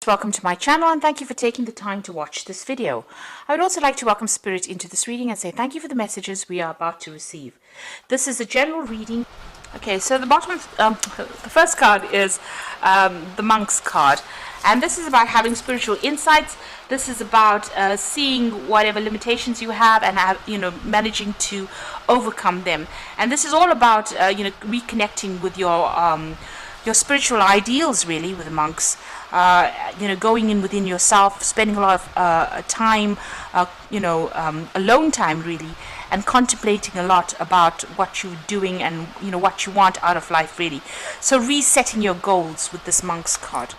Welcome to my channel and thank you for taking the time to watch this video. I would also like to welcome Spirit into this reading and say thank you for the messages we are about to receive. This is a general reading. Okay, so the bottom of the first card is the Monk's card, and this is about having spiritual insights. This is about seeing whatever limitations you have and managing to overcome them. And this is all about reconnecting with your spiritual ideals, really, with the monks. Going in within yourself, spending a lot of time, alone time, really, and contemplating a lot about what you're doing and what you want out of life, really. So resetting your goals with this Monk's card.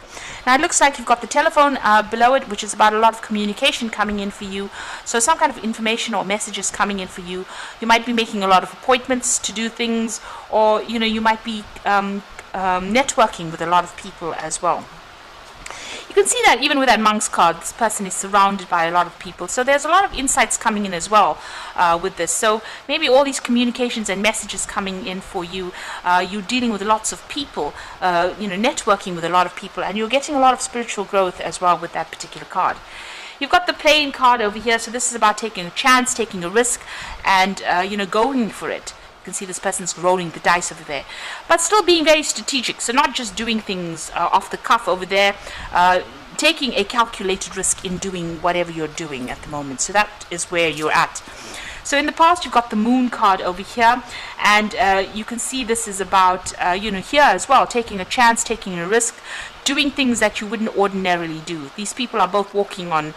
Now it looks like you've got the telephone below it, which is about a lot of communication coming in for you. So some kind of information or messages coming in for you. You might be making a lot of appointments to do things, or you might be networking with a lot of people as well. You can see that even with that Monk's card, this person is surrounded by a lot of people. So there's a lot of insights coming in as well with this. So maybe all these communications and messages coming in for you, you're dealing with lots of people, networking with a lot of people, and you're getting a lot of spiritual growth as well with that particular card. You've got the playing card over here. So this is about taking a chance, taking a risk, and going for it. You can see this person's rolling the dice over there, but still being very strategic. So not just doing things off the cuff over there, taking a calculated risk in doing whatever you're doing at the moment. So that is where you're at. So in the past, you've got the Moon card over here, and you can see this is about here as well, taking a chance, taking a risk, doing things that you wouldn't ordinarily do. These people are both walking on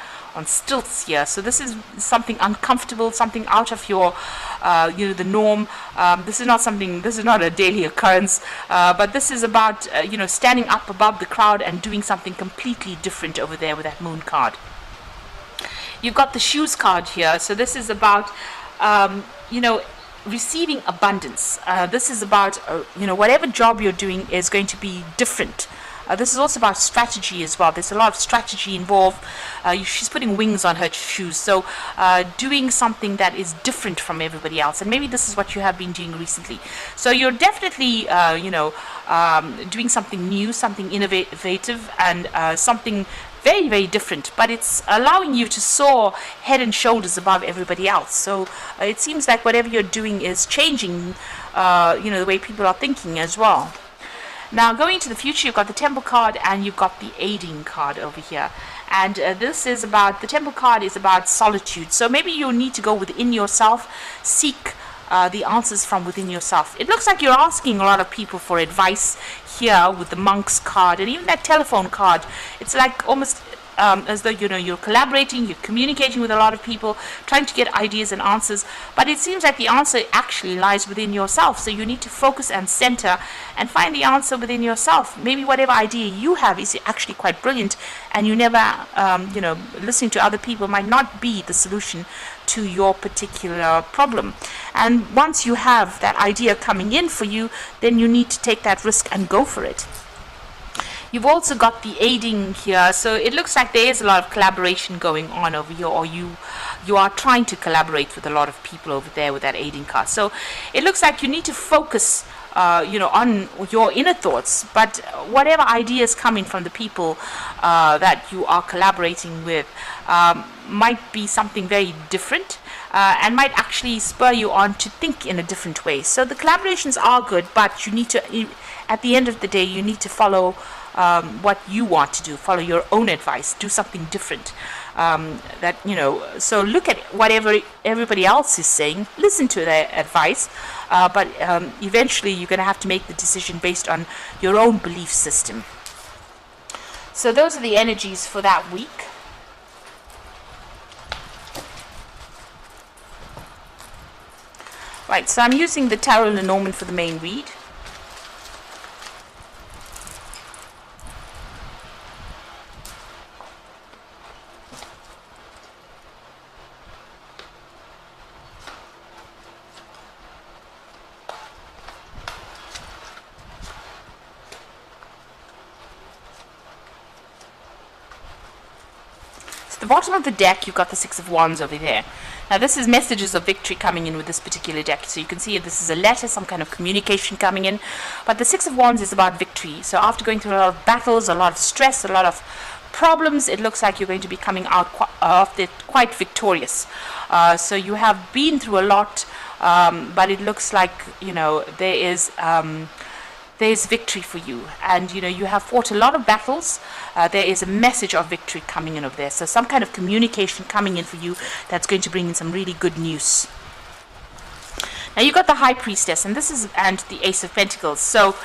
stilts here, so this is something uncomfortable, something out of your the norm. This is not a daily occurrence, but this is about standing up above the crowd and doing something completely different over there with that Moon card. You've got the Shoes card here, so this is about receiving abundance. This is about whatever job you're doing is going to be different. This is also about strategy as well. There's a lot of strategy involved. She's putting wings on her shoes, so doing something that is different from everybody else. And maybe this is what you have been doing recently. So you're definitely, doing something new, something innovative, and something very, very different. But it's allowing you to soar head and shoulders above everybody else. So it seems like whatever you're doing is changing, the way people are thinking as well. Now, going to the future, you've got the Temple card and you've got the Aiding card over here. And this is about, the Temple card is about solitude. So maybe you need to go within yourself, seek the answers from within yourself. It looks like you're asking a lot of people for advice here with the Monk's card and even that telephone card. It's like almost as though you're collaborating, you're communicating with a lot of people, trying to get ideas and answers, but it seems like the answer actually lies within yourself. So you need to focus and center and find the answer within yourself. Maybe whatever idea you have is actually quite brilliant, and you never listening to other people might not be the solution to your particular problem. And once you have that idea coming in for you, then you need to take that risk and go for it. You've also got the Aiding here, so it looks like there is a lot of collaboration going on over here, or you are trying to collaborate with a lot of people over there with that Aiding card. So it looks like you need to focus on your inner thoughts, but whatever ideas coming from the people that you are collaborating with might be something very different, and might actually spur you on to think in a different way. So the collaborations are good, but you need to, at the end of the day, you need to follow what you want to do, follow your own advice, do something different. So look at whatever everybody else is saying, listen to their advice, but eventually you're going to have to make the decision based on your own belief system. So those are the energies for that week. Right, so I'm using the Tarot Lenormand for the main read. The bottom of the deck, you've got the Six of Wands over there. Now this is messages of victory coming in with this particular deck. So you can see this is a letter, some kind of communication coming in. But the Six of Wands is about victory. So after going through a lot of battles, a lot of stress, a lot of problems, it looks like you're going to be coming out of it quite victorious. So you have been through a lot, but it looks like, there's victory for you, and you have fought a lot of battles. There is a message of victory coming in over there, so some kind of communication coming in for you that's going to bring in some really good news. Now you got the High Priestess, and the Ace of Pentacles. So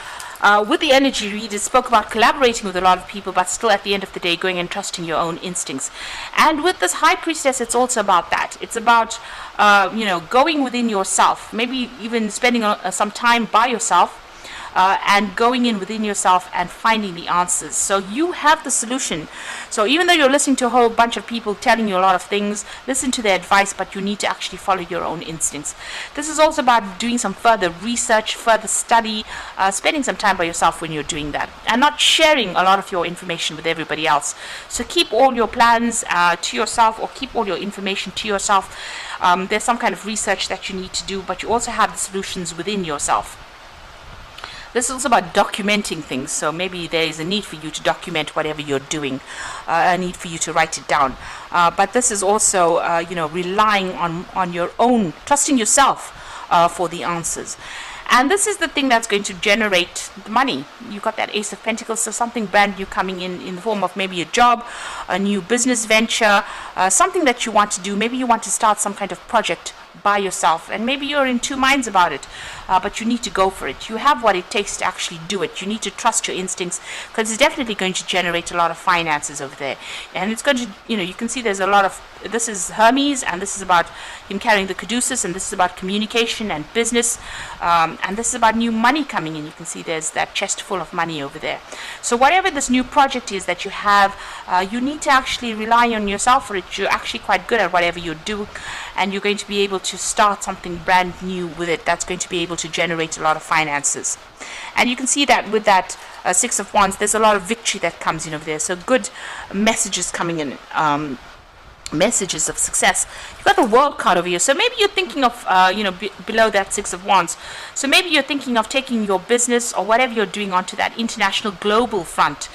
with the energy read, it spoke about collaborating with a lot of people, but still at the end of the day going and trusting your own instincts. And with this High Priestess, it's also about that. It's about going within yourself, maybe even spending some time by yourself, and going in within yourself and finding the answers. So you have the solution. So even though you're listening to a whole bunch of people telling you a lot of things, listen to their advice, but you need to actually follow your own instincts. This is also about doing some further research, further study, spending some time by yourself when you're doing that, and not sharing a lot of your information with everybody else. So keep all your plans to yourself, or keep all your information to yourself. There's some kind of research that you need to do, but you also have the solutions within yourself. This is also about documenting things, so maybe there is a need for you to document whatever you're doing, a need for you to write it down. But this is also, relying on your own, trusting yourself for the answers. And this is the thing that's going to generate the money. You've got that Ace of Pentacles, so something brand new coming in the form of maybe a job, a new business venture, something that you want to do. Maybe you want to start some kind of project by yourself, and maybe you're in two minds about it, but you need to go for it. You have what it takes to actually do it. You need to trust your instincts, because it's definitely going to generate a lot of finances over there. And it's going to, you can see there's a lot of, this is Hermes, and this is about him carrying the Caduceus, and this is about communication and business, and this is about new money coming in. You can see there's that chest full of money over there. So whatever this new project is that you have, you need to actually rely on yourself for it. You're actually quite good at whatever you do, and you're going to be able to start something brand new with it that's going to be able to generate a lot of finances. And you can see that with that Six of Wands, there's a lot of victory that comes in over there. So good messages coming in, messages of success. You've got the World card over here, so maybe you're thinking of below that Six of Wands, so maybe you're thinking of taking your business or whatever you're doing onto that international global front,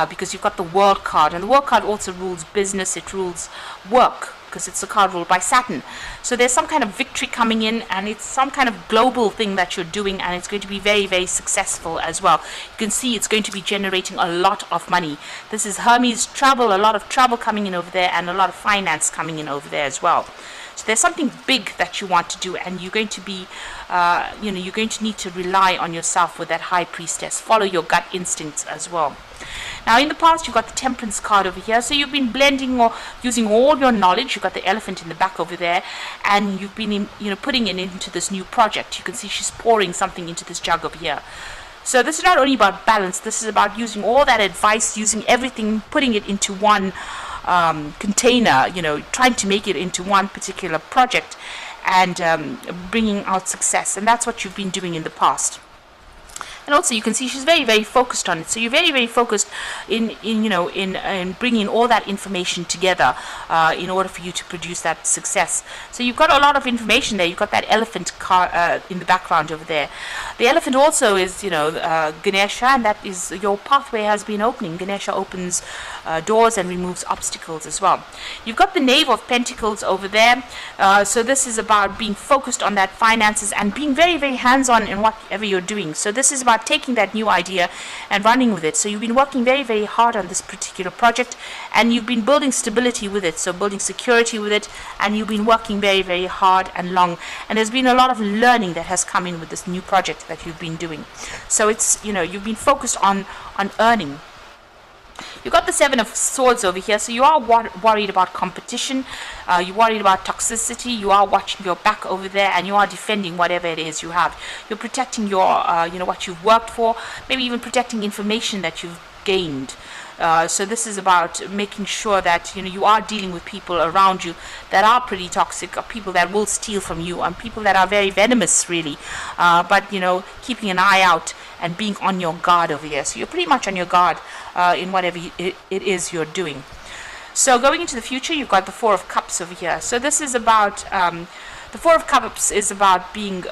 because you've got the World card, and the World card also rules business, it rules work, because it's a card ruled by Saturn. So there's some kind of victory coming in, and it's some kind of global thing that you're doing, and it's going to be very, very successful as well. You can see it's going to be generating a lot of money. This is Hermes travel, a lot of travel coming in over there, and a lot of finance coming in over there as well. So there's something big that you want to do, and you're going to be, you're going to need to rely on yourself with that High Priestess. Follow your gut instincts as well. Now in the past, you've got the Temperance card over here, so you've been blending or using all your knowledge. You've got the Elephant in the back over there, and you've been putting it into this new project. You can see she's pouring something into this jug over here. So this is not only about balance, this is about using all that advice, using everything, putting it into one container, trying to make it into one particular project, and bringing out success. And that's what you've been doing in the past. And also you can see she's very, very focused on it. So you're very, very focused in bringing all that information together in order for you to produce that success. So you've got a lot of information there. You've got that elephant car in the background over there. The elephant also is, Ganesha, and that is your pathway has been opening. Ganesha opens doors and removes obstacles as well. You've got the Knave of Pentacles over there. So this is about being focused on that finances and being very, very hands-on in whatever you're doing. So this is about taking that new idea and running with it. So you've been working very, very hard on this particular project, and you've been building stability with it, so building security with it, and you've been working very, very hard and long. And there's been a lot of learning that has come in with this new project that you've been doing. So it's, you've been focused on earning. You've got the Seven of Swords over here, so you are worried about competition, you're worried about toxicity, you are watching your back over there, and you are defending whatever it is you have. You're protecting your, what you've worked for, maybe even protecting information that you've gained. So this is about making sure that you are dealing with people around you that are pretty toxic, or people that will steal from you, and people that are very venomous, really. But keeping an eye out and being on your guard over here. So you're pretty much on your guard in whatever it is you're doing. So going into the future, you've got the Four of Cups over here. So this is about the Four of Cups is about being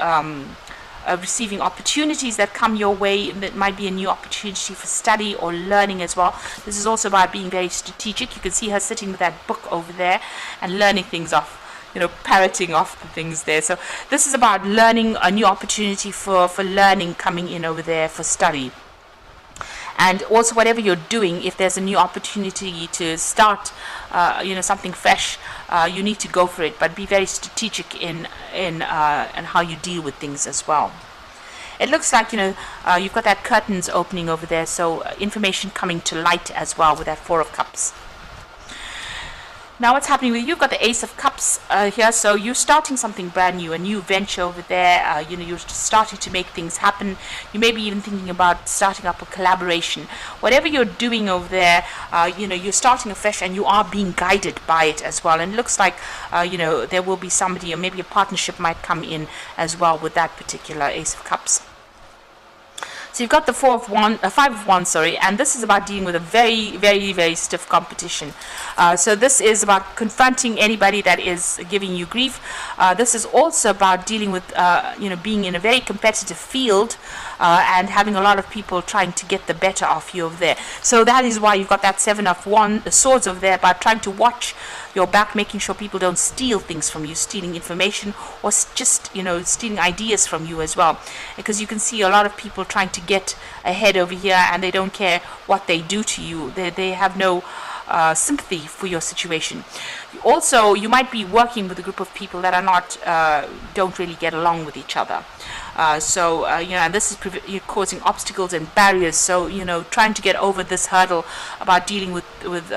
receiving opportunities that come your way. That might be a new opportunity for study or learning as well. This is also about being very strategic. You can see her sitting with that book over there and learning things off, parroting off the things there. So this is about learning, a new opportunity for learning coming in over there for study. And also, whatever you're doing, if there's a new opportunity to start, something fresh, you need to go for it. But be very strategic in how you deal with things as well. It looks like you've got that curtains opening over there, so information coming to light as well with that Four of Cups. Now what's happening with you? You've got the Ace of Cups here, so you're starting something brand new, a new venture over there. You're starting to make things happen. You may be even thinking about starting up a collaboration. Whatever you're doing over there, you're starting afresh, and you are being guided by it as well. And it looks like, there will be somebody, or maybe a partnership might come in as well with that particular Ace of Cups. So you've got the Five of Wands, and this is about dealing with a very, very, very stiff competition. So this is about confronting anybody that is giving you grief. This is also about dealing with, being in a very competitive field and having a lot of people trying to get the better of you over there. So that is why you've got that Seven of Swords over there, about trying to watch your back, making sure people don't steal things from you, stealing information, or just stealing ideas from you as well, because you can see a lot of people trying to get ahead over here, and they don't care what they do to you. They have no sympathy for your situation. Also, you might be working with a group of people that are not don't really get along with each other. And this is causing obstacles and barriers. So, trying to get over this hurdle about dealing with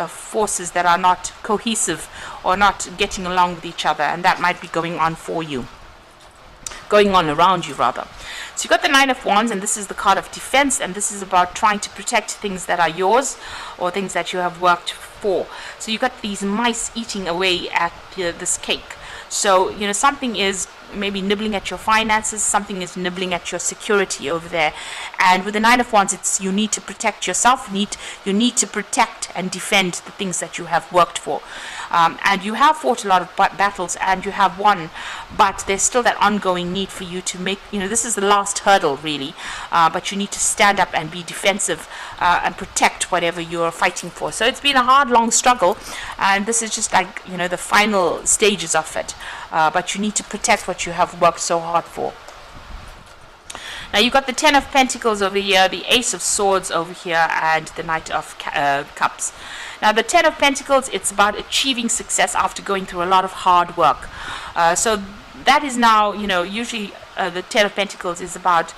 forces that are not cohesive or not getting along with each other, and that might be going on around you rather. So you've got the Nine of Wands, and this is the card of defense, and this is about trying to protect things that are yours or things that you have worked for. So you've got these mice eating away at this cake. So, something is maybe nibbling at your finances, something is nibbling at your security over there. And with the Nine of Wands, it's you need to protect yourself, you need to protect and defend the things that you have worked for. And you have fought a lot of battles, and you have won, but there's still that ongoing need for you to make, this is the last hurdle really, but you need to stand up and be defensive and protect whatever you're fighting for. So it's been a hard, long struggle, and this is just like, the final stages of it, but you need to protect what you have worked so hard for. Now you've got the Ten of Pentacles over here, the Ace of Swords over here, and the Knight of Cups. Now the Ten of Pentacles, it's about achieving success after going through a lot of hard work. So that is now, usually the Ten of Pentacles is about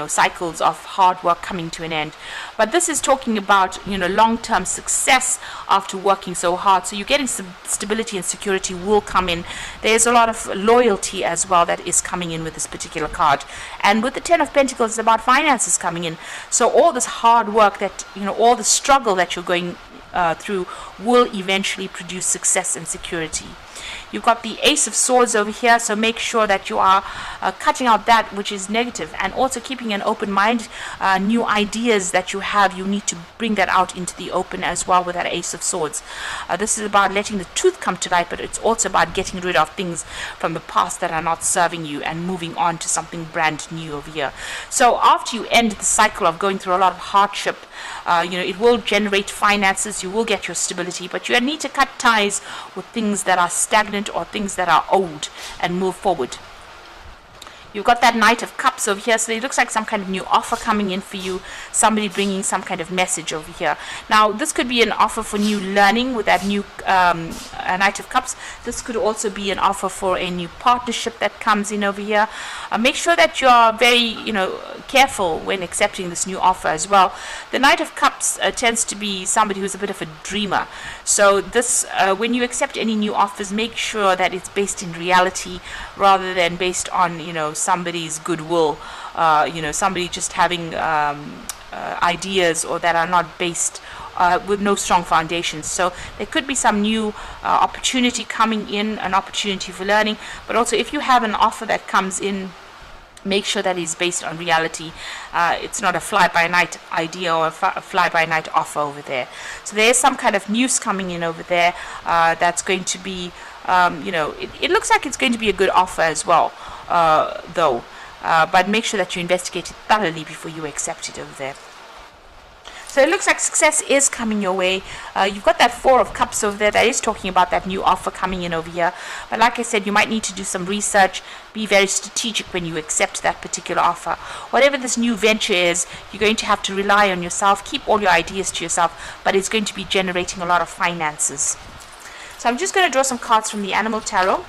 cycles of hard work coming to an end. But this is talking about, long-term success after working so hard. So you're getting some stability and security will come in. There's a lot of loyalty as well that is coming in with this particular card. And with the Ten of Pentacles, it's about finances coming in. So all this hard work that, all the struggle that you're going through will eventually produce success and security. You've got the Ace of Swords over here, so make sure that you are cutting out that which is negative, and also keeping an open mind. New ideas that you have, you need to bring that out into the open as well with that Ace of Swords. This is about letting the truth come to light, but it's also about getting rid of things from the past that are not serving you and moving on to something brand new over here. So after you end the cycle of going through a lot of hardship, it will generate finances, you will get your stability, but you need to cut ties with things that are stagnant or things that are old and move forward. You've got that Knight of Cups over here, so it looks like some kind of new offer coming in for you, somebody bringing some kind of message over here. Now, this could be an offer for new learning with that new Knight of Cups. This could also be an offer for a new partnership that comes in over here. Make sure that you're very, careful when accepting this new offer as well. The Knight of Cups tends to be somebody who's a bit of a dreamer. So this, when you accept any new offers, make sure that it's based in reality rather than based on, somebody's goodwill, somebody just having ideas or that are not based with no strong foundations. So there could be some new opportunity coming in, an opportunity for learning, but also if you have an offer that comes in, make sure that it's based on reality. It's not a fly-by-night idea or a fly-by-night offer over there. So there's some kind of news coming in over there that's going to be, it looks like it's going to be a good offer as well, though. but make sure that you investigate it thoroughly before you accept it over there. So it looks like success is coming your way. You've got that Four of Cups over there that is talking about that new offer coming in over here. But like I said, you might need to do some research. Be very strategic when you accept that particular offer. Whatever this new venture is, you're going to have to rely on yourself. Keep all your ideas to yourself, but it's going to be generating a lot of finances. So I'm just going to draw some cards from the Animal Tarot.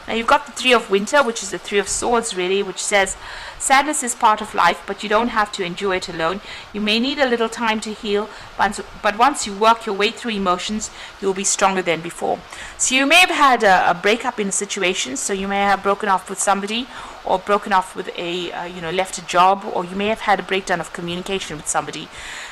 Now you've got the Three of Winter, which is the Three of Swords really, which says sadness is part of life, but you don't have to endure it alone. You may need a little time to heal, but once you work your way through emotions, you'll be stronger than before. So you may have had a breakup in a situation, so you may have broken off with somebody, or broken off with a, left a job, or you may have had a breakdown of communication with somebody.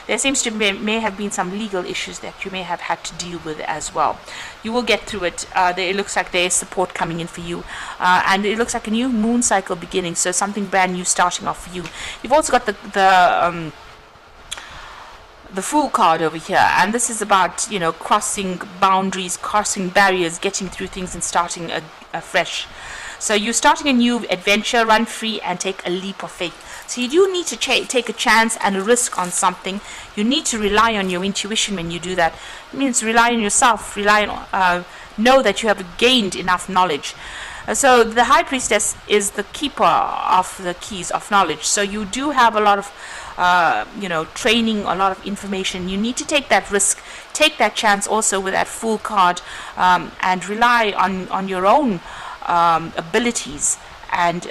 There seems to may have been some legal issues that you may have had to deal with as well. You will get through it. It looks like there is support coming in for you, and it looks like a new moon cycle beginning, so something brand new starting off for you. You've also got the Fool card over here, and this is about crossing boundaries, crossing barriers, getting through things and starting afresh. So you're starting a new adventure. Run free and take a leap of faith. So you do need to take a chance and a risk on something. You need to rely on your intuition when you do that. It means rely on yourself, rely on know that you have gained enough knowledge. So the High Priestess is the keeper of the keys of knowledge. So you do have a lot of training, a lot of information. You need to take that risk, take that chance also with that Fool card, and rely on your own abilities, and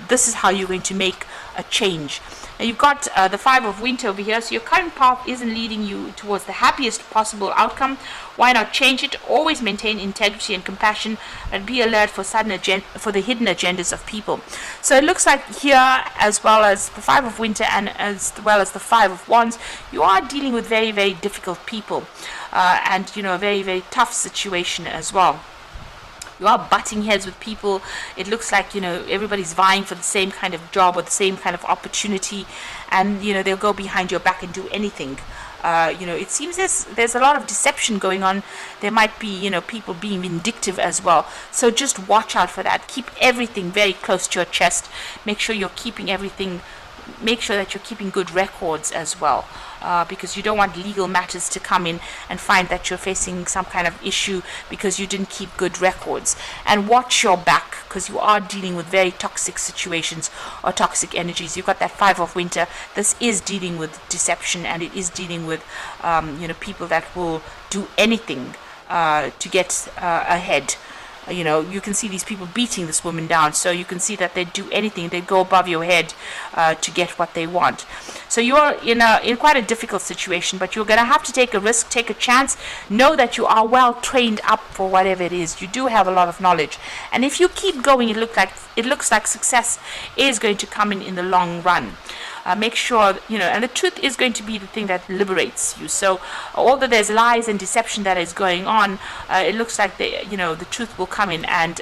this is how you're going to make a change. Now you've got the Five of Winter over here, so your current path isn't leading you towards the happiest possible outcome. Why not change it? Always maintain integrity and compassion, and be alert for for the hidden agendas of people. So it looks like here, as well as the Five of Winter and as well as the Five of Wands, you are dealing with very, very difficult people, and a very, very tough situation as well. You are butting heads with people. It looks like everybody's vying for the same kind of job or the same kind of opportunity, and they'll go behind your back and do anything. It seems there's a lot of deception going on. There might be people being vindictive as well. So just watch out for that. Keep everything very close to your chest. Make sure you're keeping everything. Make sure that you're keeping good records as well, because you don't want legal matters to come in and find that you're facing some kind of issue because you didn't keep good records. And watch your back, because you are dealing with very toxic situations or toxic energies. You've got that Five of Winter. This is dealing with deception, and it is dealing with people that will do anything to get ahead. You can see these people beating this woman down, so you can see that they do anything. They go above your head to get what they want. So you're in quite a difficult situation, but you're going to have to take a risk, take a chance. Know that you are well trained up for whatever it is. You do have a lot of knowledge, and if you keep going, it looks like success is going to come in the long run. Make sure, and the truth is going to be the thing that liberates you. So although there's lies and deception that is going on, it looks like the truth will come in and,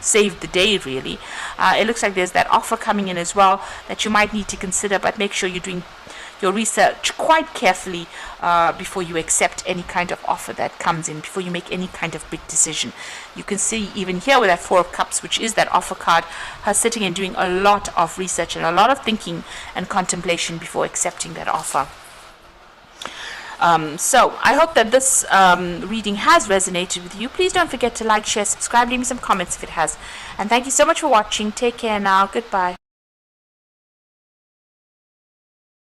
save the day, really. It looks like there's that offer coming in as well that you might need to consider, but make sure you're doing your research quite carefully before you accept any kind of offer that comes in, before you make any kind of big decision. You can see even here with that Four of Cups, which is that offer card, her sitting and doing a lot of research and a lot of thinking and contemplation before accepting that offer. So I hope that this reading has resonated with you. Please don't forget to like, share, subscribe, leave me some comments if it has. And thank you so much for watching. Take care now. Goodbye.